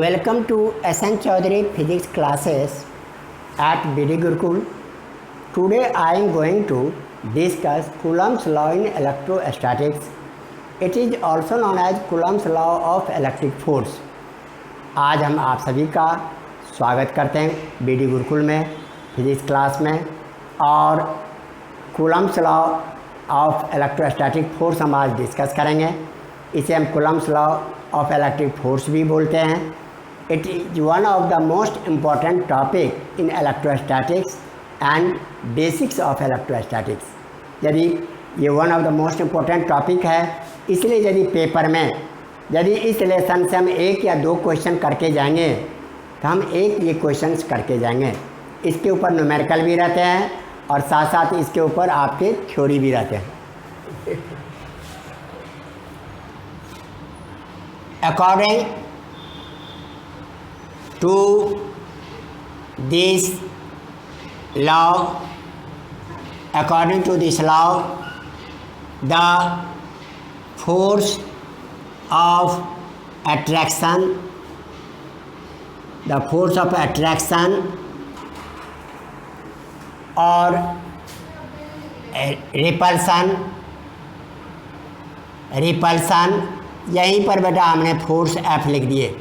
Welcome to SN Chaudhary physics classes at BD Gurukul. Today I am going to discuss Coulomb's law in electrostatics. It is also known as Coulomb's law of electric force. आज हम आप सभी का स्वागत करते हैं BD Gurukul में physics class में, और Coulomb's law of electrostatic force हम आज डिस्कस करेंगे. इसे हम Coulomb's law of electric force भी बोलते हैं. It is one of the most important topic in electrostatics and basics of electrostatics. यदि ये one of the most important topic है, इसलिए यदि पेपर में यदि इस लेसन से हम एक या दो क्वेश्चन करके जाएंगे तो हम एक ये क्वेश्चंस करके जाएंगे. इसके ऊपर न्यूमेरिकल भी रहते हैं और साथ साथ इसके ऊपर आपके थ्योरी भी रहते हैं. According to this law, the force of attraction और रिपल्सन यहीं पर बेटा हमने फोर्स एफ लिख दिए.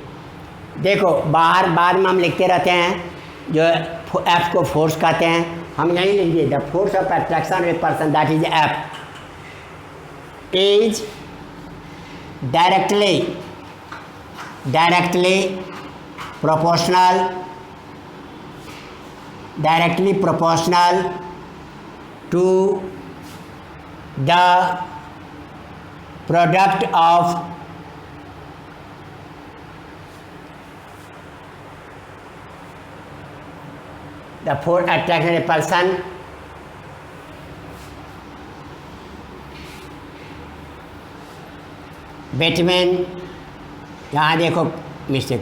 देखो बाहर बाद में हम लिखते रहते हैं जो एफ को फोर्स कहते हैं, हम यहीं लिख दिए the force of attraction repulsion that is F is directly proportional to the product of the force attraction repulsion between, यहाँ देखो mistake,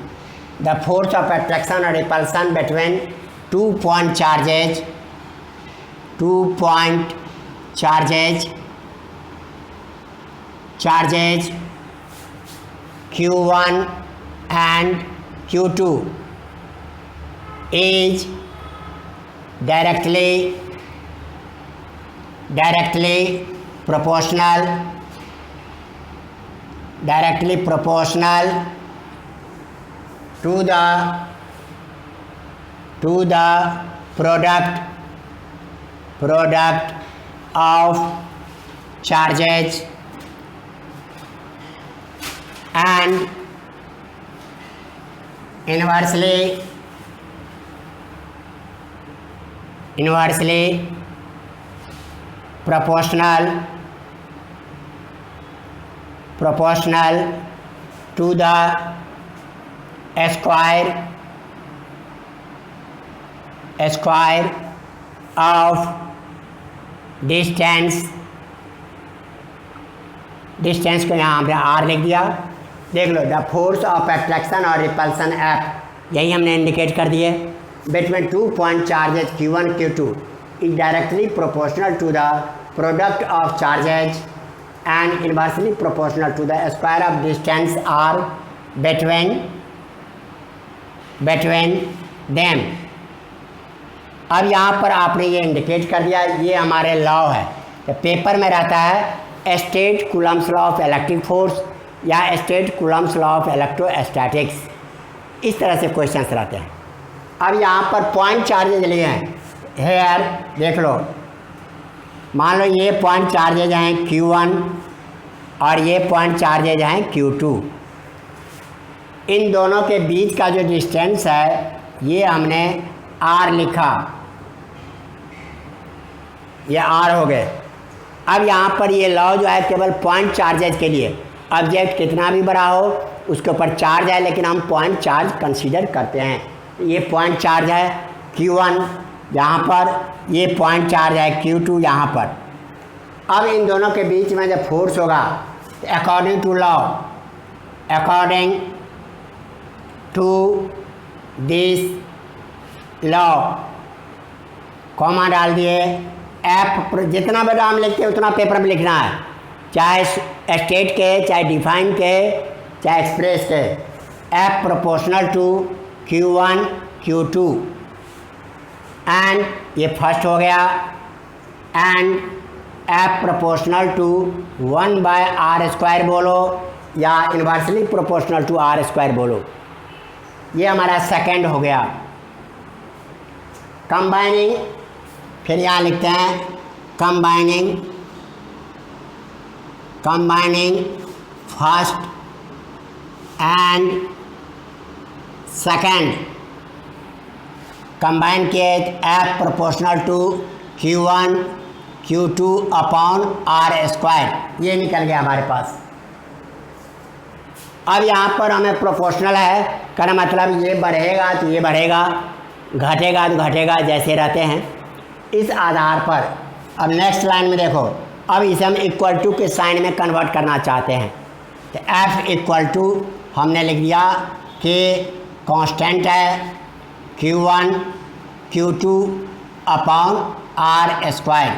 the force of attraction or repulsion between two point charges Q1 and Q2 is directly proportional to the product of charges and inversely proportional to the square of distance को यहाँ पे R लिख दिया. देख लो the force of attraction और repulsion F यही हमने इंडिकेट कर दिए. Between 2 point charges Q1 Q2 is directly proportional to the product of charges and inversely proportional to the square of distance R between them. अब यहाँ पर आपने ये इंडिकेट कर दिया, ये हमारे लॉ है. तो पेपर में रहता है state Coulomb's law of electric force या state Coulomb's law of electrostatics, इस तरह से क्वेश्चंस रहते हैं. अब यहाँ पर पॉइंट चार्जेज लिए हैं. हेयर देख लो, मान लो ये पॉइंट चार्जेज हैं Q1 और ये पॉइंट चार्जेज हैं Q2. इन दोनों के बीच का जो डिस्टेंस है ये हमने R लिखा, ये R हो गए. अब यहाँ पर ये लॉ जो है केवल पॉइंट चार्जेज के लिए, ऑब्जेक्ट कितना भी बड़ा हो उसके ऊपर चार्ज है, लेकिन हम पॉइंट चार्ज कंसीडर करते हैं. ये पॉइंट चार्ज है Q1 यहाँ पर, ये पॉइंट चार्ज है Q2 यहाँ पर. अब इन दोनों के बीच में जब फोर्स होगा according to this law comma डाल दिए. एफ जितना बेटा हम लिखते हैं उतना पेपर में लिखना है, चाहे स्टेट के, चाहे डिफाइन के, चाहे एक्सप्रेस के. F proportional to Q1 Q2 and ये फर्स्ट हो गया, and F proportional to 1/r² बोलो या इन्वर्सली प्रोपोर्शनल टू r² बोलो, ये हमारा सेकंड हो गया। कंबाइनिंग, फिर यहाँ लिखते हैं combining first and second, combine किए F proportional to Q1 Q2 upon r², ये निकल गया हमारे पास। अब यहाँ पर हमें प्रोपोर्शनल है, कहना मतलब ये बढ़ेगा तो ये बढ़ेगा, घटेगा तो घटेगा, जैसे रहते हैं। इस आधार पर अब नेक्स्ट लाइन में देखो, अब इसे हम इक्वल टू के साइन में कन्वर्ट करना चाहते हैं, तो F इक्वल टू हमने लिख दिया कि कांस्टेंट है Q1 Q2 अपॉन r²,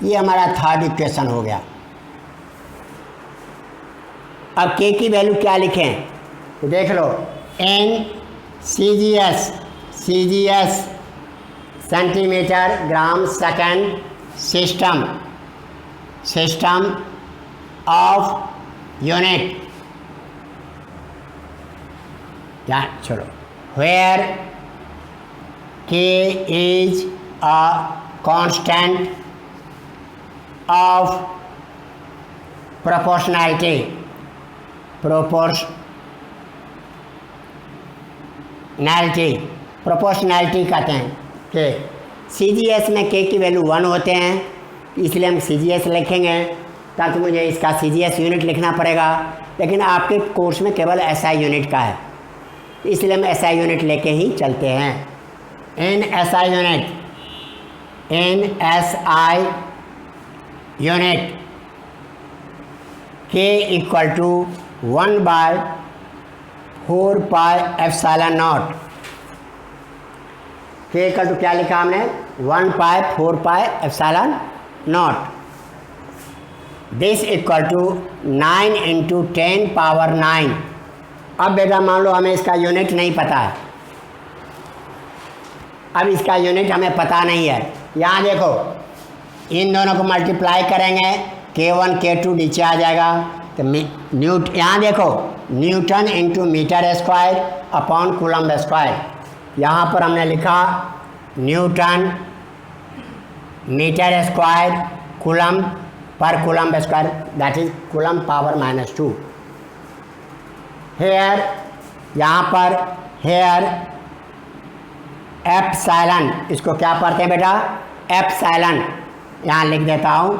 ये हमारा थर्ड इक्वेशन हो गया। अब K की वैल्यू क्या लिखें, तो देख लो, in CGS centimetre gram second system of unit, या छोड़ो, where K is a constant of proportionality कहते हैं कि CGS में K की वैल्यू 1 होते हैं, इसलिए हम CGS लिखेंगे, ताकि मुझे इसका CGS यूनिट लिखना पड़ेगा, लेकिन आपके कोर्स में केवल SI यूनिट का है, इसलिए हम SI यूनिट लेके ही चलते हैं। In SI unit K equal to 1/4πε0, K equal to क्या लिखा हमने, 1/4πε0, दिस इक्वल टू 9 × 10⁻⁹। अब बेटा मान लो हमें इसका यूनिट नहीं पता है, अब इसका यूनिट हमें पता नहीं है, यहाँ देखो इन दोनों को मल्टीप्लाई करेंगे, K1 K2 नीचे आ जाएगा, तो यहाँ देखो newton into metre square upon coulomb square, यहाँ पर हमने लिखा newton metre square coulomb per coulomb square, that is coulomb power -2। Here, यहाँ पर हेयर एप्सिलॉन, इसको क्या पढ़ते हैं बेटा, एप्सिलॉन, यहाँ लिख देता हूँ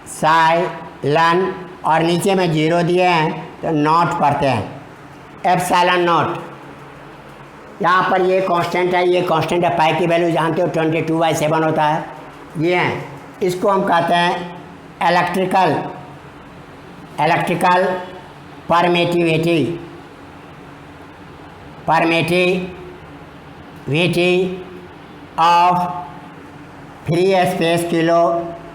एप्सिलॉन, और नीचे में 0 दिए हैं तो नॉट पढ़ते हैं, एप्सिलॉन नॉट। यहाँ पर ये कांस्टेंट है, ये कांस्टेंट है, पाई की वैल्यू जानते हो 22/7 होता है, ये हैं, इसको हम कहते हैं electrical permittivity of free space kilo,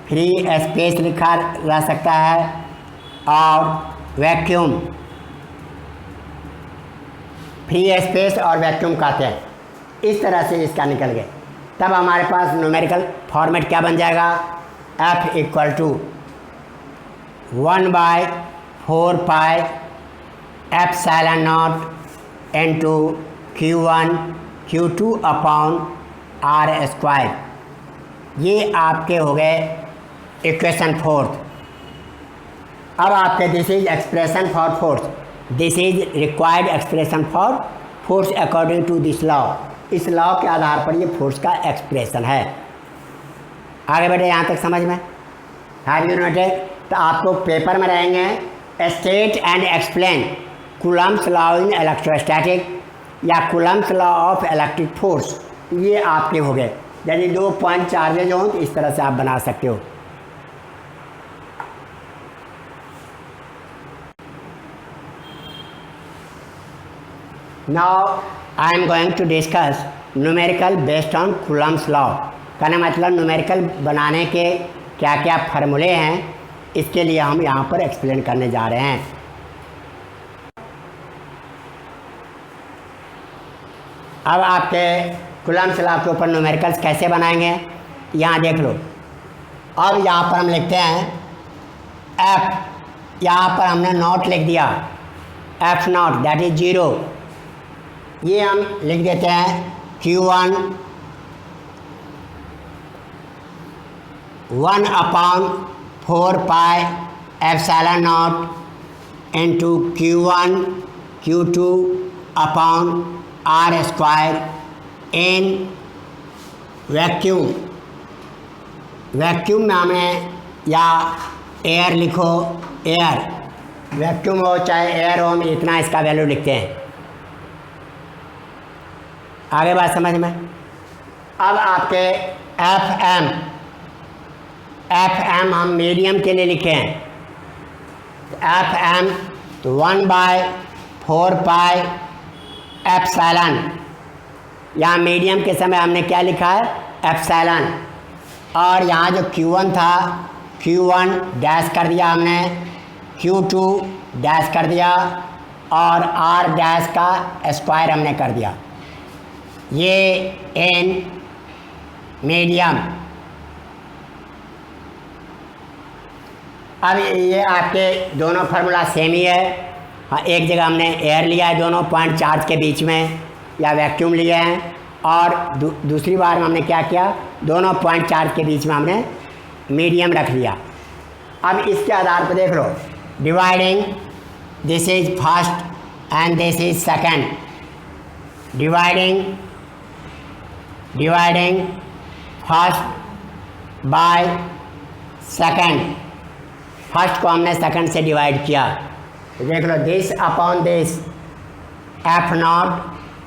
free space लिखा जा सकता है, और वैक्यूम, फ्री स्पेस और वैक्यूम कहते हैं। इस तरह से इसका निकल गए, तब हमारे पास न्यूमेरिकल फॉर्मेट क्या बन जाएगा, F equal to 1/4πε0 into Q1 Q2 upon r², ये आपके हो गए इक्वेशन 4। अब आपके this is expression for force, this is required expression for force according to this law, इस लॉ के आधार पर ये फोर्स का एक्सप्रेशन है। आगे बढ़े यहाँ तक समझ में, हैव यू नोटेड? तो आपको पेपर में रहेंगे state and explain Coulomb's law in electrostatic या Coulomb's law of electric force, ये आपके हो गए। यदि 2 पॉइंट चार्जेज हों तो इस तरह से आप बना सकते हो। Now I am going to discuss numerical based on Coulomb's law। कहने मतलब न्यूमेरिकल बनाने के क्या क्या फार्मूले हैं, इसके लिए हम यहाँ पर एक्सप्लेन करने जा रहे हैं। अब आपके कूलम्स लॉ के ऊपर न्यूमेरिकल्स कैसे बनाएंगे, यहाँ देख लो। अब यहाँ पर हम लिखते हैं एफ, यहाँ पर हमने नॉट लिख दिया, एफ नॉट दैट इज 0। ये हम लिख देते हैं Q1 1/4 pi epsilon not into Q1 Q2 upon R square in vacuum. Vacuum में हमें या एयर लिखो, एयर, वैक्यूम हो चाहे एयर हो, हम इतना इसका वैल्यू लिखते हैं। आगे बात समझ में। अब आपके एफ एम हम मीडियम के लिए लिखे हैं, एफ एम तो 1/4 पाई एप्सिलॉन, यहाँ मीडियम के समय हमने क्या लिखा है, एप्सिलॉन। और यहाँ जो Q1 था, Q1 डैश कर दिया हमने, Q2 डैश कर दिया और R डैश का स्क्वायर हमने कर दिया। ये इन मीडियम। अब ये आपके दोनों फार्मूला सेम ही है। हाँ, एक जगह हमने एयर लिया है दोनों पॉइंट चार्ज के बीच में, या वैक्यूम लिए हैं, और दूसरी बार में हमने क्या किया, दोनों पॉइंट चार्ज के बीच में हमने मीडियम रख लिया। अब इसके आधार पर देख लो, dividing this is first and this is second, dividing first by second, first को हमने सेकंड से डिवाइड किया। तो देख लो, this upon this, F not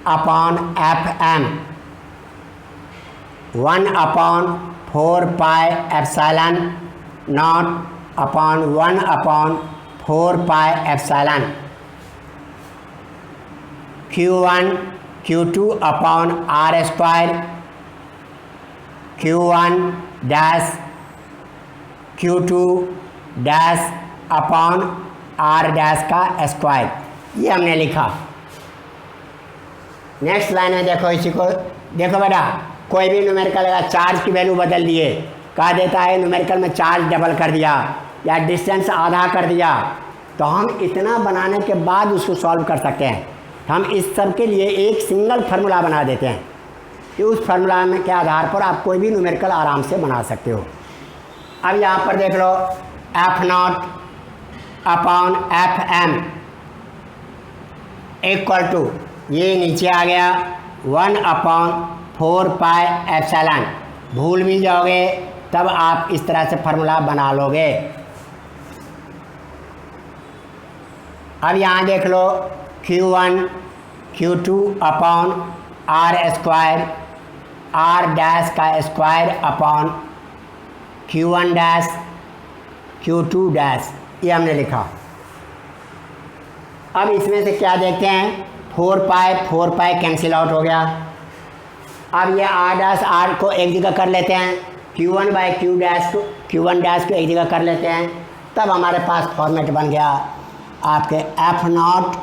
upon F M, 1/4 pi epsilon not upon 1/4 pi epsilon, Q1 Q2 upon R square, Q1 dash Q2 dash upon R dash का square, ये हमने लिखा। नेक्स्ट लाइन में देखो, इसी को देखो बेटा, कोई भी न्यूमेरिकल अगर चार्ज की वैल्यू बदल दिए, कहा देता है न्यूमेरिकल में चार्ज डबल कर दिया या डिस्टेंस आधा कर दिया, तो हम इतना बनाने के बाद उसको सॉल्व कर सकते हैं। हम इस सब के लिए एक सिंगल फार्मूला बना देते हैं कि उस फार्मूला के आधार पर आप कोई भी न्यूमेरिकल आराम से बना सकते हो। अब यहाँ पर देख लो, F not upon F M equal to, ये नीचे आ गया 1/4 पाई एप्सिलॉन। भूल भी जाओगे तब आप इस तरह से फार्मूला बना लोगे। अब यहाँ देख लो, Q1 Q2 upon R square, R dash का square upon Q1 dash Q2 dash, ये हमने लिखा। अब इसमें से क्या देखते हैं, 4 पाई कैंसिल आउट हो गया। अब ये R डैश R को एक जगह कर लेते हैं, Q1 बाई Q डैश को एक जगह कर लेते हैं, तब हमारे पास फॉर्मेट बन गया आपके F not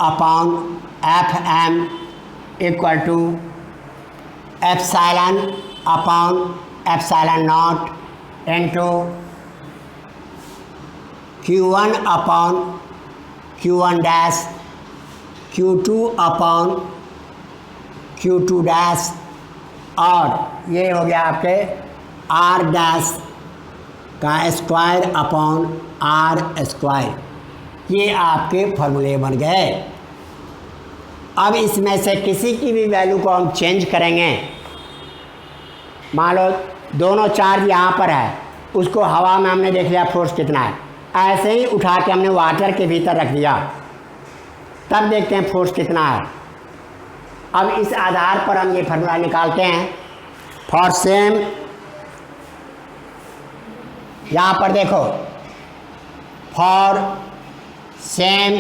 upon F M equal to epsilon upon epsilon not into Q1 upon Q1 dash, Q2 upon Q2 dash, और ये हो गया आपके R डैश का स्क्वायर अपॉन R स्क्वायर। ये आपके फॉर्मूले बन गए। अब इसमें से किसी की भी वैल्यू को हम चेंज करेंगे। मान लो दोनों चार्ज यहाँ पर है, उसको हवा में हमने देख लिया फोर्स कितना है, ऐसे ही उठा के हमने वाटर के भीतर रख दिया, तब देखते हैं फोर्स कितना है। अब इस आधार पर हम ये फार्मूला निकालते हैं फॉर सेम। यहाँ पर देखो, for same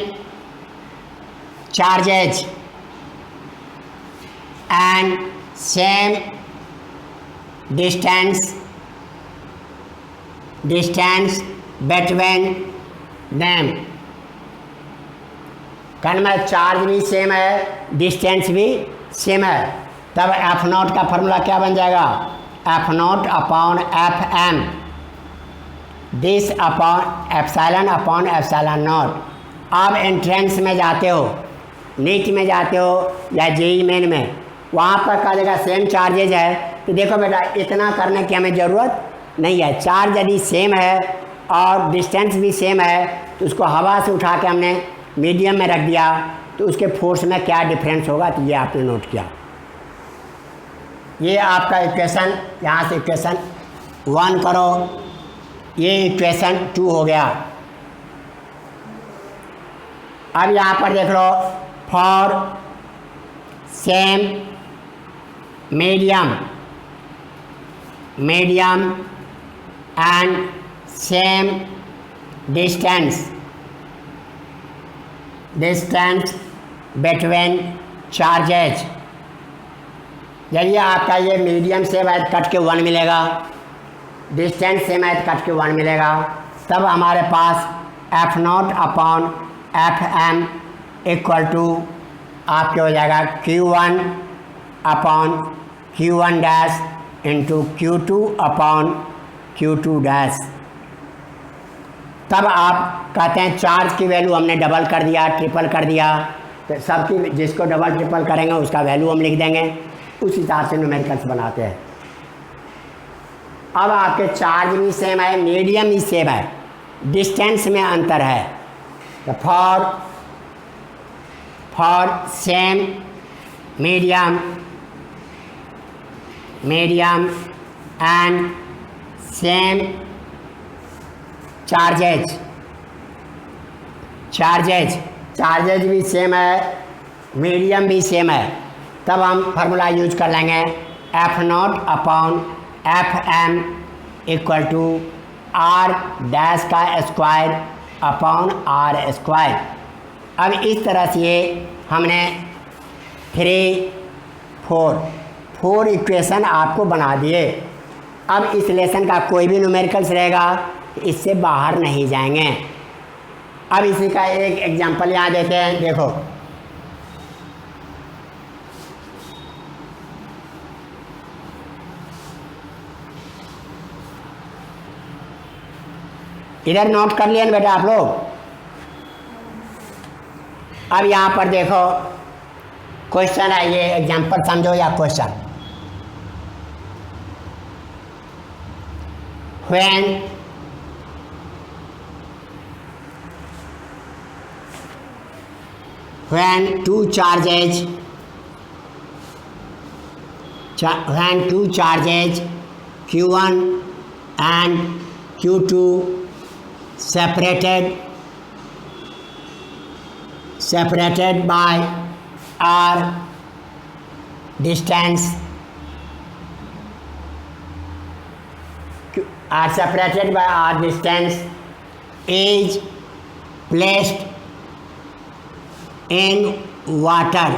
charges and same distance between them, कहने में चार्ज भी सेम है, डिस्टेंस भी सेम है, तब एफ नॉट का फॉर्मूला क्या बन जाएगा, F not upon F M, this upon epsilon upon epsilon not. आप एंट्रेंस में जाते हो, नीट में जाते हो या जेई मेन में, वहाँ पर का जगह सेम चार्जेज है, तो देखो बेटा इतना करने की हमें ज़रूरत नहीं है। चार्ज यदि सेम है और डिस्टेंस भी सेम है तो उसको हवा से उठा के हमने मीडियम में रख दिया, तो उसके फोर्स में क्या डिफरेंस होगा, तो ये आपने नोट किया। ये आपका इक्वेशन, यहाँ से इक्वेशन 1 करो, ये इक्वेशन 2 हो गया। अब यहाँ पर देख लो, for same medium and same distance between charges, यदि आपका ये मीडियम सेम है कट के 1 मिलेगा, डिस्टेंस सेम है कट के 1 मिलेगा, तब हमारे पास F not upon F M equal to आपके हो जाएगा Q1 upon Q1 dash into Q2 upon Q2 dash. तब आप कहते हैं चार्ज की वैल्यू हमने डबल कर दिया, ट्रिपल कर दिया, तो सबकी जिसको डबल ट्रिपल करेंगे उसका वैल्यू हम लिख देंगे, उस हिसाब से न्यूमेरिकल्स बनाते हैं। अब आपके चार्ज भी सेम है, मीडियम भी सेम है, डिस्टेंस में अंतर है, तो for same medium and same charges भी सेम है, मीडियम भी सेम है, तब हम फार्मूला यूज कर लेंगे F not upon F M equal to R dash का स्क्वायर अपॉन आर स्क्वायर। अब इस तरह से हमने 4 इक्वेशन आपको बना दिए। अब इस लेसन का कोई भी न्यूमेरिकल्स रहेगा इससे बाहर नहीं जाएंगे। अब इसी का एक एग्जांपल यहाँ देते हैं, देखो इधर नोट कर लिया ना बेटा आप लोग। अब यहाँ पर देखो क्वेश्चन है, ये एग्जांपल समझो या question. when two charges Q1 and Q2 separated by r distance is placed in water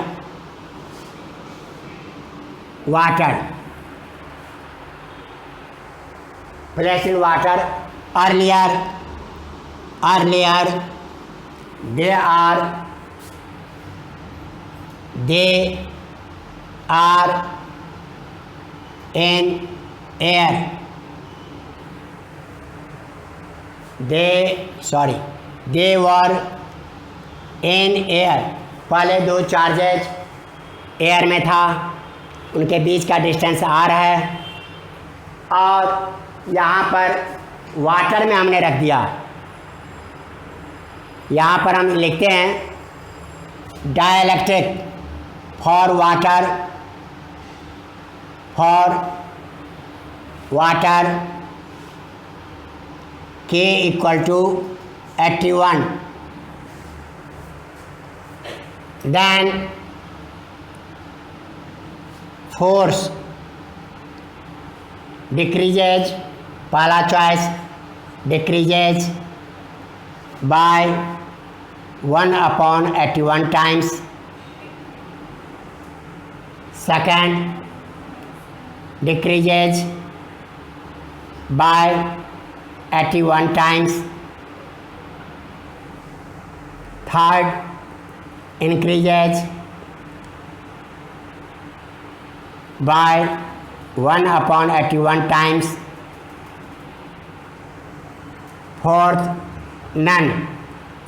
placed in water. Earlier they are in air. They were in air. पहले दो चार्जेज एयर में था, उनके बीच का डिस्टेंस r है, और यहाँ पर वाटर में हमने रख दिया। यहाँ पर हम लिखते हैं dielectric for water K equal to 81। Then force decreases, पहला choice decreases by 1/81 times. Second decreases by 81 times. Third increases by 1/81 times. Fourth none.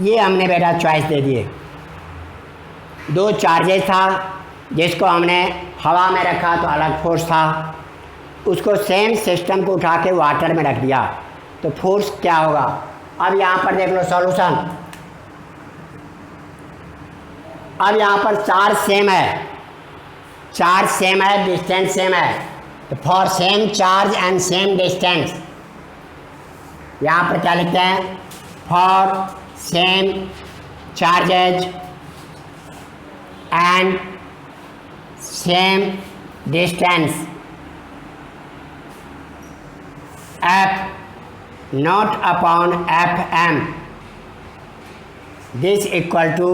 ये हमने बेटा चॉइस दे दिए। दो चार्जेस था, जिसको हमने हवा में रखा तो अलग फोर्स था, उसको सेम सिस्टम को उठा के वाटर में रख दिया तो फोर्स क्या होगा। अब यहाँ पर देख लो सॉल्यूशन। अब यहाँ पर चार्ज सेम है, चार्ज सेम है, डिस्टेंस सेम है, तो for same charge and same distance यहाँ पर क्या लिखते हैं, for same charges and same distance F not upon F M this equal to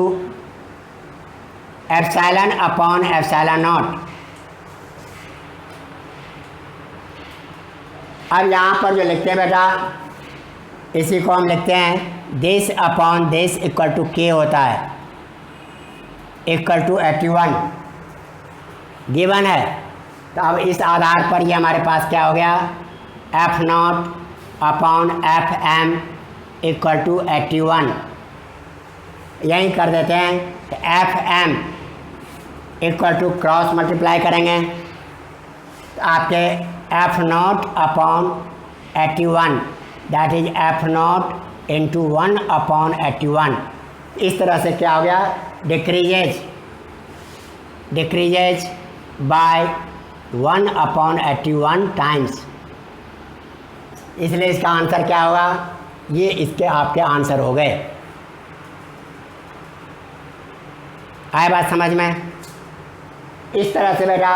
epsilon upon epsilon not. अब यहाँ पर जो लिखते हैं बेटा, इसी को हम लिखते हैं this upon this equal to K होता है, इक्वल टू 81 गिवन है। तो अब इस आधार पर ये हमारे पास क्या हो गया, F not upon F M equal to 81। यही कर देते हैं, तो F M equal to cross multiply करेंगे तो आपके F not upon 81 that is F not into 1 upon 81। इस तरह से क्या हो गया, डिक्रीजेज बाय 1 अपॉन 81 टाइम्स। इसलिए इसका आंसर क्या होगा, ये इसके आपके आंसर हो गए। आए बात समझ में। इस तरह से बेटा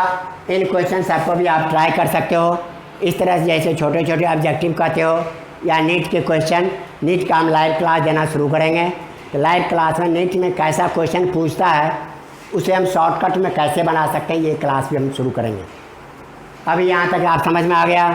इन क्वेश्चन सबको भी आप ट्राई कर सकते हो। इस तरह से जैसे छोटे छोटे ऑब्जेक्टिव कहते हो या नीट के क्वेश्चन, नीट का हम लाइव क्लास देना शुरू करेंगे। तो लाइव क्लास में नीट में कैसा क्वेश्चन पूछता है उसे हम शॉर्टकट में कैसे बना सकते हैं, ये क्लास भी हम शुरू करेंगे। अभी यहाँ तक आप समझ में आ गया।